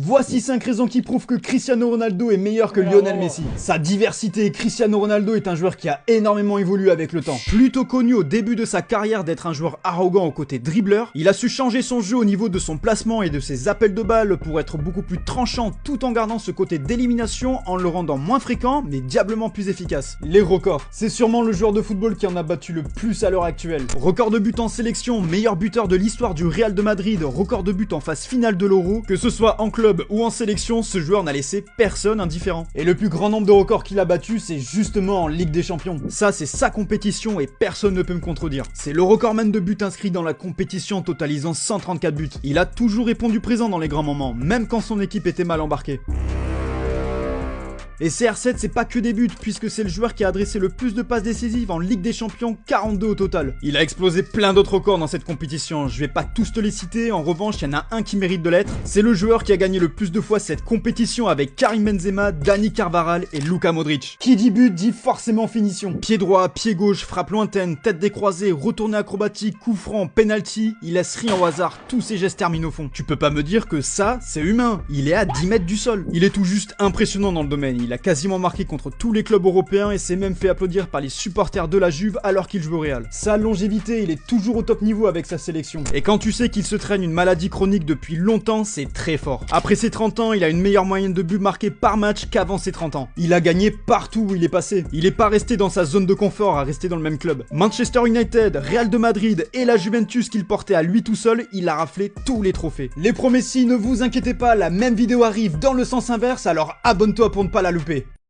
Voici 5 raisons qui prouvent que Cristiano Ronaldo est meilleur que Lionel Messi. Sa diversité, Cristiano Ronaldo est un joueur qui a énormément évolué avec le temps. Plutôt connu au début de sa carrière d'être un joueur arrogant au côté dribbleur, il a su changer son jeu au niveau de son placement et de ses appels de balles pour être beaucoup plus tranchant tout en gardant ce côté d'élimination en le rendant moins fréquent mais diablement plus efficace. Les records, c'est sûrement le joueur de football qui en a battu le plus à l'heure actuelle. Record de buts en sélection, meilleur buteur de l'histoire du Real de Madrid, record de buts en phase finale de l'Euro, que ce soit en club ou en sélection, ce joueur n'a laissé personne indifférent. Et le plus grand nombre de records qu'il a battu, c'est justement en Ligue des Champions. Ça, c'est sa compétition et personne ne peut me contredire. C'est le recordman de buts inscrits dans la compétition totalisant 134 buts. Il a toujours répondu présent dans les grands moments, même quand son équipe était mal embarquée. Et CR7 c'est pas que des buts puisque c'est le joueur qui a adressé le plus de passes décisives en Ligue des Champions, 42 au total. Il a explosé plein d'autres records dans cette compétition, je vais pas tous te les citer, en revanche il y en a un qui mérite de l'être. C'est le joueur qui a gagné le plus de fois cette compétition avec Karim Benzema, Dani Carvajal et Luka Modric. Qui dit but dit forcément finition. Pied droit, pied gauche, frappe lointaine, tête décroisée, retourné acrobatique, coup franc, penalty, il laisse rien au hasard, tous ses gestes terminent au fond. Tu peux pas me dire que ça c'est humain, il est à 10 mètres du sol. Il est tout juste impressionnant dans le domaine, il a quasiment marqué contre tous les clubs européens et s'est même fait applaudir par les supporters de la Juve alors qu'il joue au Real. Sa longévité, il est toujours au top niveau avec sa sélection. Et quand tu sais qu'il se traîne une maladie chronique depuis longtemps, c'est très fort. Après ses 30 ans, il a une meilleure moyenne de buts marqués par match qu'avant ses 30 ans. Il a gagné partout où il est passé. Il est pas resté dans sa zone de confort à rester dans le même club. Manchester United, Real de Madrid et la Juventus qu'il portait à lui tout seul, il a raflé tous les trophées. Les promessis, ne vous inquiétez pas, la même vidéo arrive dans le sens inverse, alors abonne-toi pour ne pas la louper.